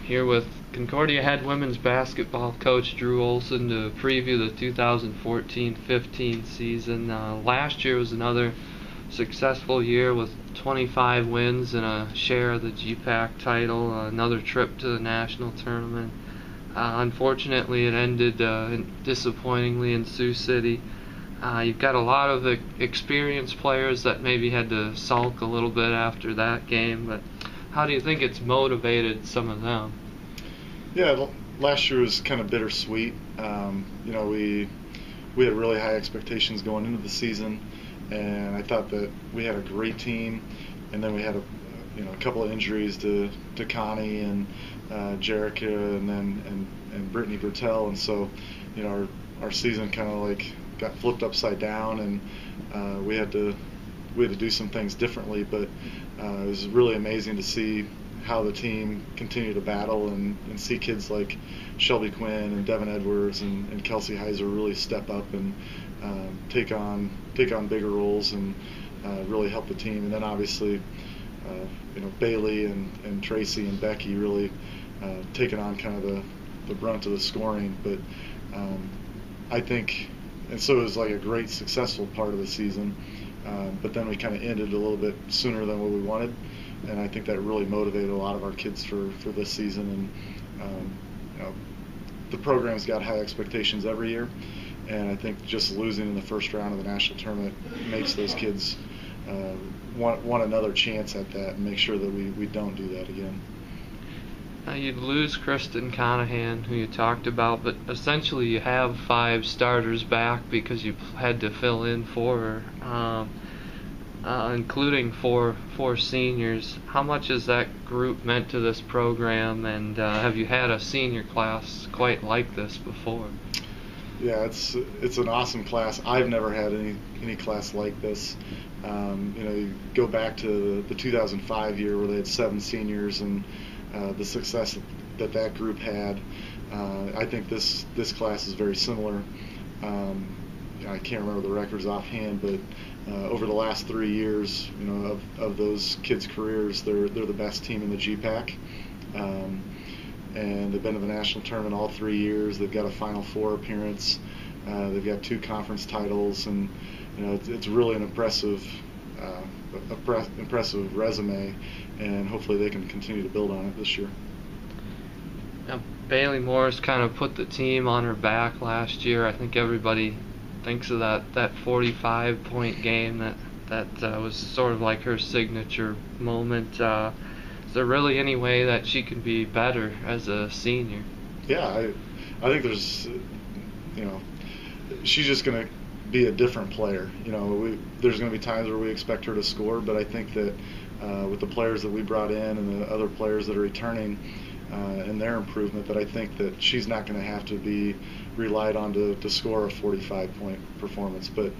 here with Concordia head women's basketball coach Drew Olson to preview the 2014-15 season. Last year was another successful year with 25 wins and a share of the GPAC title, another trip to the national tournament. Unfortunately, it ended disappointingly in Sioux City. You've got a lot of experienced players that maybe had to sulk a little bit after that game, but how do you think it's motivated some of them? Yeah, last year was kind of bittersweet. We had really high expectations going into the season, and I thought that we had a great team, and then we had a couple of injuries to Connie and Jerrica and Brittany Bertel, and so our season kind of like got flipped upside down, and we had to do some things differently, but it was really amazing to see how the team continued to battle and see kids like Shelby Quinn and Devin Edwards and Kelsey Heiser really step up and take on bigger roles and really help the team. And then obviously Bailey and Tracy and Becky really taking on kind of the brunt of the scoring. But I think, and so it was like a great successful part of the season. But then we kind of ended a little bit sooner than what we wanted, and I think that really motivated a lot of our kids for this season. And the program's got high expectations every year, and I think just losing in the first round of the national tournament makes those kids want another chance at that and make sure that we don't do that again. You'd lose Kristen Conahan, who you talked about, but essentially you have 5 starters back because you had to fill in for her, including four seniors. How much has that group meant to this program, and have you had a senior class quite like this before? Yeah, it's an awesome class. I've never had any class like this. You go back to the 2005 year where they had 7 seniors and the success that group had. I think this class is very similar. I can't remember the records offhand, but over the last 3 years, of those kids' careers, they're the best team in the GPAC, and they've been to the national tournament all 3 years. They've got a Final Four appearance. They've got 2 conference titles, and it's really an impressive resume, and hopefully they can continue to build on it this year. Now, Bailey Morris kind of put the team on her back last year. I think everybody thinks of that 45-point game that was sort of like her signature moment. Is there really any way that she can be better as a senior? Yeah, I think there's, she's just going to be a different player. There's going to be times where we expect her to score, but I think that with the players that we brought in and the other players that are returning and their improvement, that I think that she's not going to have to be relied on to score a 45-point performance. But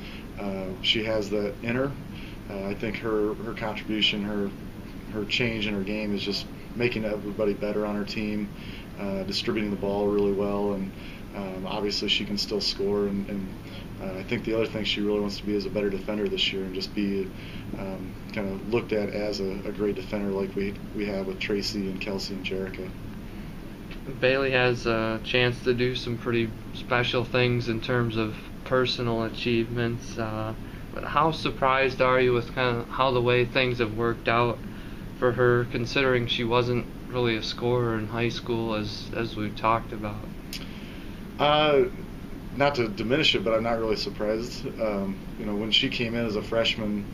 she has that in her. I think her contribution, her change in her game is just making everybody better on her team, distributing the ball really well, and obviously she can still score. And I think the other thing she really wants to be is a better defender this year and just be kind of looked at as a great defender like we have with Tracy and Kelsey and Jerrica. Bailey has a chance to do some pretty special things in terms of personal achievements. But how surprised are you with kind of how the way things have worked out for her, considering she wasn't really a scorer in high school as we've talked about? Not to diminish it, but I'm not really surprised. When she came in as a freshman,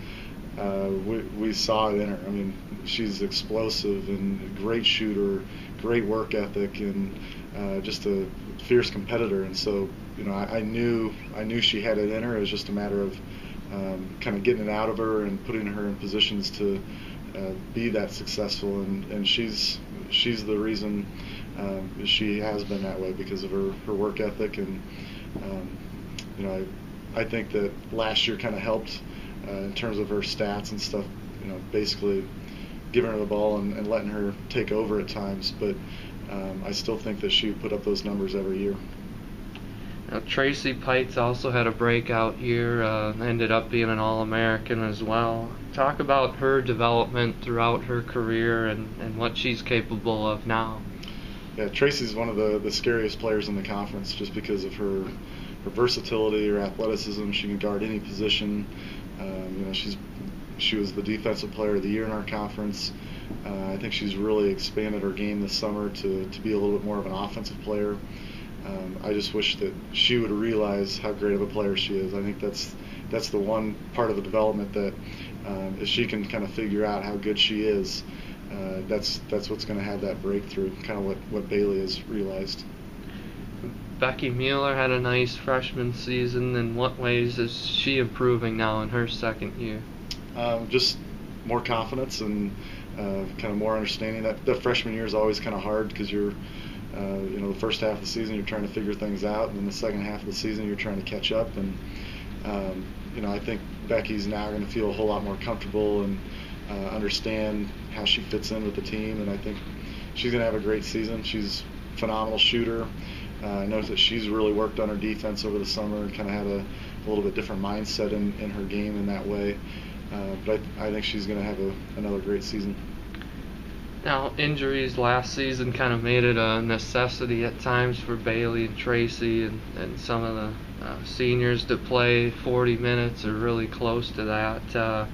we saw it in her. I mean, she's explosive and a great shooter, great work ethic, and just a fierce competitor. And so, I knew she had it in her. It was just a matter of kind of getting it out of her and putting her in positions to be that successful. And she's the reason she has been that way because of her work ethic. And I think that last year kind of helped in terms of her stats and stuff, basically giving her the ball and letting her take over at times. But I still think that she would put up those numbers every year. Now, Tracy Pike also had a breakout year, ended up being an All-American as well. Talk about her development throughout her career and what she's capable of now. Yeah, Tracy's one of the scariest players in the conference just because of her versatility, her athleticism. She can guard any position. She was the defensive player of the year in our conference. I think she's really expanded her game this summer to be a little bit more of an offensive player. I just wish that she would realize how great of a player she is. I think that's the one part of the development that if she can kind of figure out how good she is, that's what's going to have that breakthrough, kind of what Bailey has realized. Becky Miller had a nice freshman season. In what ways is she improving now in her second year? Just more confidence and kind of more understanding. That freshman year is always kind of hard because you're, the first half of the season you're trying to figure things out, and then the second half of the season you're trying to catch up. And I think Becky's now going to feel a whole lot more comfortable and understand how she fits in with the team. And I think she's going to have a great season. She's a phenomenal shooter. I know that she's really worked on her defense over the summer and kind of had a little bit different mindset in her game in that way. But I think she's going to have another great season. Now, injuries last season kind of made it a necessity at times for Bailey and Tracy and some of the seniors to play 40 minutes or really close to that.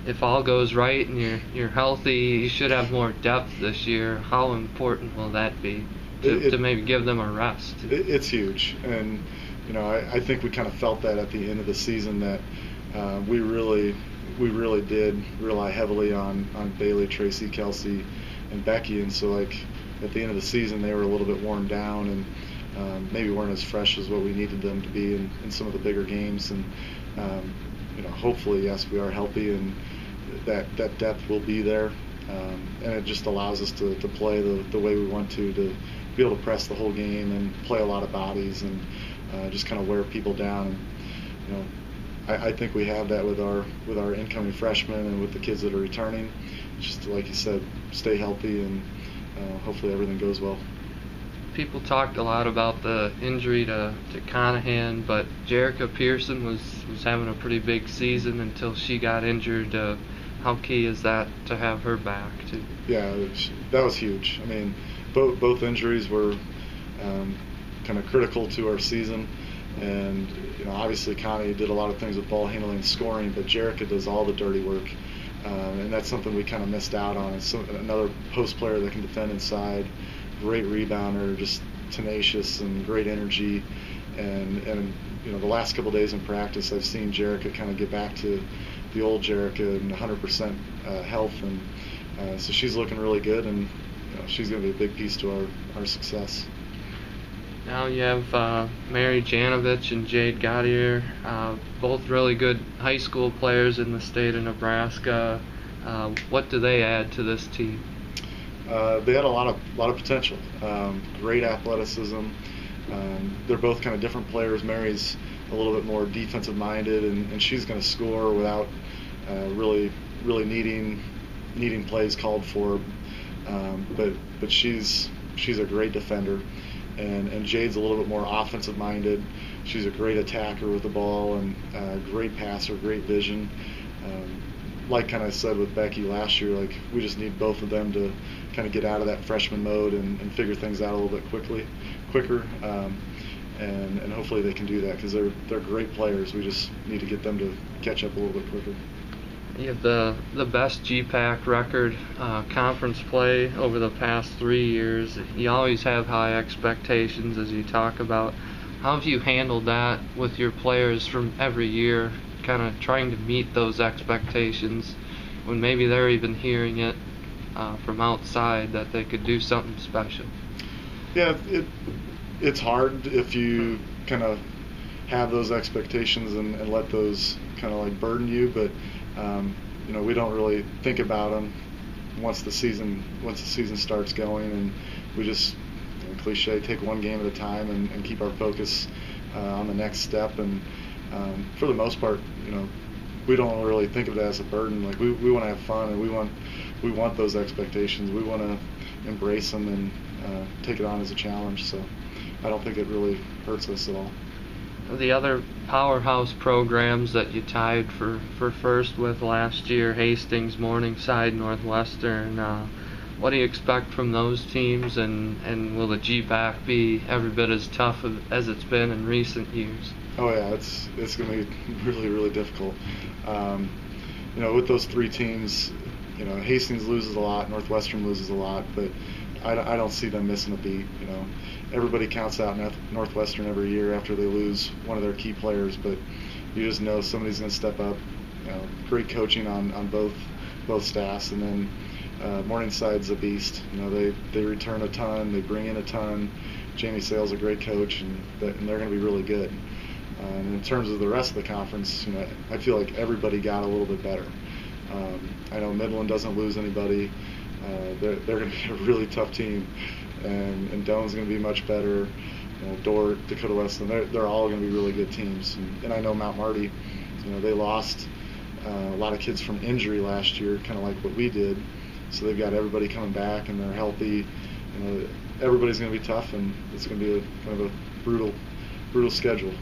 If all goes right and you're healthy, you should have more depth this year. How important will that be to maybe give them a rest? It's huge, and I think we kind of felt that at the end of the season that we really did rely heavily on Bailey, Tracy, Kelsey, and Becky, and so at the end of the season they were a little bit worn down and maybe weren't as fresh as what we needed them to be in some of the bigger games. And hopefully, yes, we are healthy and that depth will be there, and it just allows us to play the way we want to be able to press the whole game and play a lot of bodies and just kind of wear people down. And, I think we have that with our incoming freshmen and with the kids that are returning. Just like you said, stay healthy and hopefully everything goes well. People talked a lot about the injury to Conahan, but Jerrica Pearson was having a pretty big season until she got injured. How key is that to have her back too? Yeah, that was huge. I mean, both injuries were kind of critical to our season. And obviously Connie did a lot of things with ball handling and scoring, but Jerrica does all the dirty work, and that's something we kind of missed out on. It's another post player that can defend inside, great rebounder, just tenacious and great energy. And the last couple of days in practice, I've seen Jerrica kind of get back to the old Jerrica and 100% health, and so she's looking really good, and she's going to be a big piece to our success. Now you have Mary Janovich and Jade Janovich, both really good high school players in the state of Nebraska. What do they add to this team? They had a lot of potential. Great athleticism. They're both kind of different players. Mary's a little bit more defensive minded, and she's going to score without really needing plays called for. But she's a great defender. And Jade's a little bit more offensive minded. She's a great attacker with the ball and great passer, great vision. Like kind of said with Becky last year, we just need both of them to kind of get out of that freshman mode and figure things out a little bit quicker. And hopefully they can do that because they're great players. We just need to get them to catch up a little bit quicker. You have the best GPAC record conference play over the past 3 years. You always have high expectations, as you talk about. How have you handled that with your players from every year, kind of trying to meet those expectations when maybe they're even hearing it from outside that they could do something special? Yeah, it's hard if you kind of have those expectations and let those kind of burden you, but we don't really think about them once the season starts going, and we just, cliche, take one game at a time and keep our focus on the next step. And for the most part, we don't really think of it as a burden. We want to have fun, and we want those expectations. We want to embrace them and take it on as a challenge. So I don't think it really hurts us at all. The other powerhouse programs that you tied for first with last year, Hastings, Morningside, Northwestern, What do you expect from those teams, and will the GPAC be every bit as tough as it's been in recent years? Oh yeah, it's going to be really, really difficult. With those three teams, Hastings loses a lot, Northwestern loses a lot, but I don't see them missing a beat. Everybody counts out Northwestern every year after they lose one of their key players, but you just know somebody's going to step up. Great coaching on both staffs, and then Morningside's a beast. They return a ton, they bring in a ton. Jamie Sale's a great coach, and they're going to be really good. And in terms of the rest of the conference, I feel like everybody got a little bit better. I know Midland doesn't lose anybody. They're going to be a really tough team, and Doan's going to be much better. Dordt, Dakota Wesleyan, they're all going to be really good teams. And I know Mount Marty, they lost a lot of kids from injury last year, kind of like what we did. So they've got everybody coming back, and they're healthy. Everybody's going to be tough, and it's going to be kind of a brutal schedule.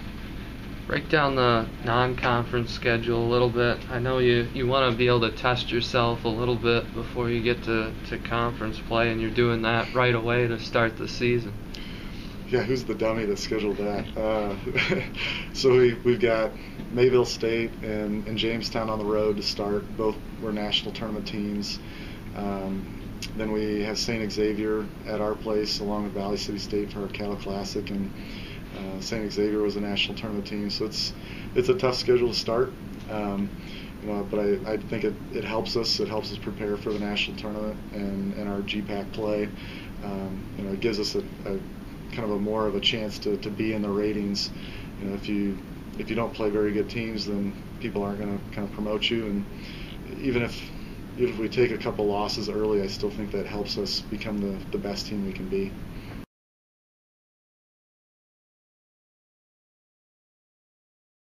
Break down the non-conference schedule a little bit. I know you want to be able to test yourself a little bit before you get to conference play, and you're doing that right away to start the season. Yeah, who's the dummy that scheduled that? So we've got Mayville State and Jamestown on the road to start. Both were national tournament teams. Then we have St. Xavier at our place along with Valley City State for our Cattle Classic, and St. Xavier was a national tournament team. So it's a tough schedule to start. But I think it helps us. It helps us prepare for the national tournament and our GPAC play. It gives us a kind of a more of a chance to be in the ratings. If you don't play very good teams, then people aren't going to kind of promote you. And even if we take a couple losses early, I still think that helps us become the best team we can be.